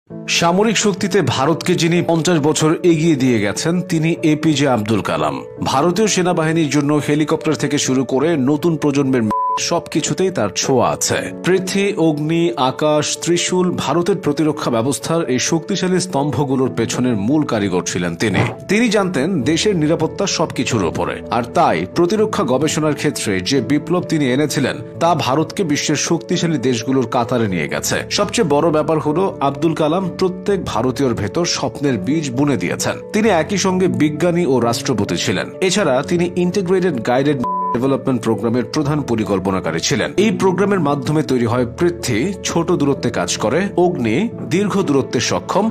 সামরিক শক্তিতে ভারতকে যিনি 50 বছর এগিয়ে দিয়ে গেছেন তিনি এপিজে আব্দুল কালাম। ভারতীয় সেনাবাহিনীর জন্য হেলিকপ্টার থেকে শুরু করে নতুন প্রজন্মের সবকিছুতেই তার ছোঁয়া আছে। পৃথ্বী, অগ্নি, আকাশ, ত্রিশূল, ভারতের প্রতিরক্ষা ব্যবস্থার এই শক্তিশালী স্তম্ভগুলোর পেছনের মূল কারিগর ছিলেন তিনি জানতেন দেশের নিরাপত্তা সবকিছুর উপরে, আর তাই প্রতিরক্ষা গবেষণার ক্ষেত্রে যে বিপ্লব তিনি এনেছিলেন তা ভারতকে বিশ্বের শক্তিশালী দেশগুলোর কাতারে নিয়ে গেছে। সবচেয়ে বড় ব্যাপার হলো আব্দুল কালাম প্রত্যেক ভারতীয়র ভেতর স্বপ্নের বীজ বুনে দিয়েছেন। তিনি একই সঙ্গে বিজ্ঞানী ও রাষ্ট্রপতি ছিলেন। এছাড়া তিনি ইন্টিগ্রেটেড গাইডেড ডেভেলপমেন্ট প্রোগ্রামের প্রধান পরিকল্পনাকারী ছিলেন। এই প্রোগ্রামের মাধ্যমে তৈরি হয় পৃথ্বী, ছোট দূরত্বে কাজ করে; অগ্নি, দীর্ঘ দূরত্বে সক্ষম;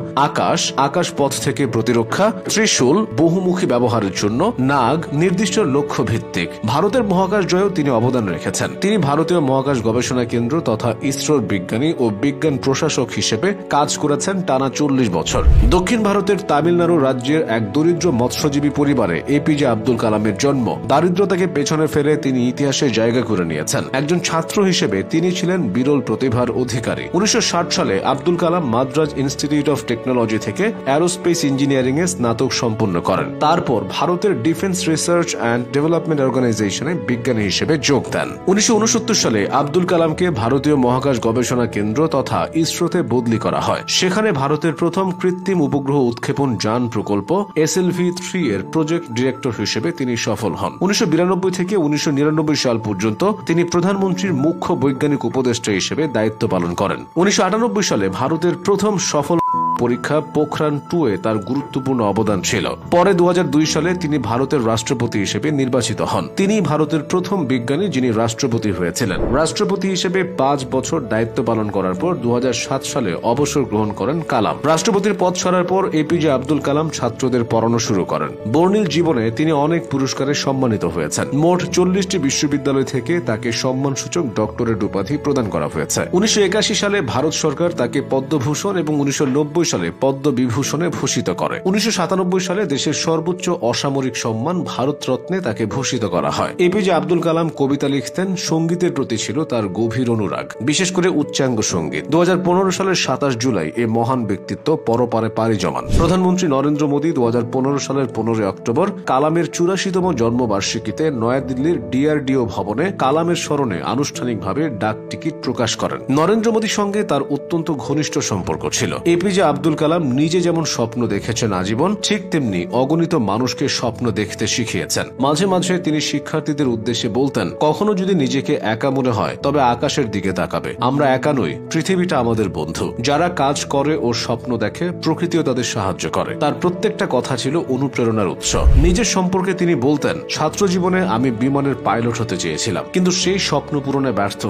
আকাশ পথ থেকে প্রতিরক্ষা; ত্রিশূল, বহুমুখী ব্যবহারের জন্য; নাগ, নির্দিষ্ট লক্ষ্য ভিত্তিক। ভারতের মহাকাশ জয়েও তিনি অবদান রেখেছেন। তিনি ভারতীয় মহাকাশ গবেষণা কেন্দ্র তথা ইসরোর বিজ্ঞানী ও বিজ্ঞান প্রশাসক হিসেবে কাজ করেছেন টানা 40 বছর। দক্ষিণ ভারতের তামিলনাড়ু রাজ্যের এক দরিদ্র মৎস্যজীবী পরিবারে এপিজে আব্দুল কালামের জন্ম। দারিদ্রতাকে পেছনে ফেলে তিনি ইতিহাসে জায়গা করে নিয়েছেন। একজন ছাত্র হিসেবে তিনি ছিলেন বিরল প্রতিভার অধিকারী। 1960 সালে Abdul Kalam Madras institute of technology থেকে অ্যারোস্পেস ইঞ্জিনিয়ারিং এ স্নাতক সম্পন্ন করেন। তারপর ভারতের ডিফেন্স রিসার্চ অ্যান্ড ডেভেলপমেন্ট অর্গানাইজেশনে বিজ্ঞানী হিসেবে যোগ দেন। 1969 সালে আব্দুল কালামকে ভারতীয় মহাকাশ গবেষণা কেন্দ্র তথা ইসরোতে বদলি করা হয়। সেখানে ভারতের প্রথম কৃত্রিম উপগ্রহ উৎক্ষেপণ যান প্রকল্প SLV-3 এর প্রজেক্ট ডিরেক্টর হিসেবে তিনি সফল হন। 1992 থেকে 1999 সাল পর্যন্ত তিনি প্রধানমন্ত্রীর মুখ্য বৈজ্ঞানিক উপদেষ্টা হিসেবে দায়িত্ব পালন করেন। 1998 সালে ভারতের প্রথম সফল পরীক্ষা পোখরান 2 এ তার গুরুত্বপূর্ণ অবদান ছিল। পরে 2002 সালে তিনি ভারতের রাষ্ট্রপতি হিসেবে নির্বাচিত হন। তিনি ভারতের প্রথম বিজ্ঞানী যিনি রাষ্ট্রপতি হয়েছিলেন। রাষ্ট্রপতি হিসেবে 5 বছর দায়িত্ব পালন করার পর 2007 সালে অবসর গ্রহণ করেন কালাম। রাষ্ট্রপতির পদ ছাড়ার পর এপিজে আব্দুল কালাম ছাত্রদের পড়ানো শুরু করেন। বর্ণিল জীবনে তিনি অনেক পুরস্কারে সম্মানিত হয়েছেন। মোট 40টি বিশ্ববিদ্যালয় থেকে তাকে সম্মানসূচক ডক্টরেট উপাধি প্রদান করা হয়েছে। 1981 সালে ভারত সরকার তাকে পদ্মভূষণ এবং 1990 সালে পদ্মবিভূষণে ভূষিত করে। 1997 সালে দেশের সর্বোচ্চ অসামরিক সম্মান ভারত রত্নে তাকে ভূষিত করা হয়। এপিজে আব্দুল কালাম কবিতা লিখতেন। সঙ্গীতের প্রতি ছিল তার গভীর অনুরাগ, বিশেষ করে উচ্চাঙ্গ সঙ্গীত। 2015 সালের 27 জুলাই এ মহান ব্যক্তিত্ব পরপারে পাড়ি জমান। প্রধানমন্ত্রী নরেন্দ্র মোদী 2015 সালের 15 অক্টোবর কালামের 84তম জন্মবার্ষিকীতে নয়াদিল্লির DRDO ভবনে কালামের স্মরণে আনুষ্ঠানিকভাবে ডাক টিকিট প্রকাশ করেন। নরেন্দ্র মোদীর সঙ্গে তার অত্যন্ত ঘনিষ্ঠ সম্পর্ক ছিল। এপিজে আব্দুল কালাম নিজে যেমন স্বপ্ন দেখেছেন আজীবন, ঠিক তেমনি অগণিত মানুষকে স্বপ্ন দেখতে শিখিয়েছেন। মাঝে মাঝে তিনি শিক্ষার্থীদের উদ্দেশ্যে বলতেন, কখনো যদি নিজেকে একা মনে হয় তবে আকাশের দিকে তাকাবে। আমরা একা নই, পৃথিবীটা আমাদের বন্ধু। যারা কাজ করে ও স্বপ্ন দেখে প্রকৃতিও তাদের সাহায্য করে। তার প্রত্যেকটা কথা ছিল অনুপ্রেরণার উৎস। নিজের সম্পর্কে তিনি বলতেন, ছাত্র জীবনে আমি বিমানের পাইলট হতে চেয়েছিলাম, কিন্তু সেই স্বপ্ন পূরণে ব্যর্থ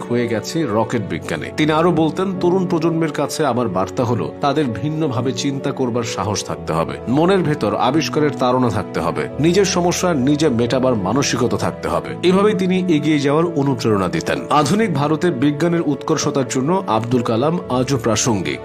হয়ে গেছি রকেট বিজ্ঞানী। তিনি আরো বলতেন, তরুণ প্রজন্মের কাছে আমার বার্তা হলো তাদের ভিন্নভাবে চিন্তা করবার সাহস থাকতে হবে, মনের ভেতর আবিষ্কারের তাড়না থাকতে হবে, নিজের সমস্যা নিজে মেটাবার মানসিকতা থাকতে হবে। এভাবেই তিনি এগিয়ে যাওয়ার অনুপ্রেরণা দিতেন। আধুনিক ভারতের বিজ্ঞানের উৎকর্ষতার জন্য আব্দুল কালাম আজও প্রাসঙ্গিক।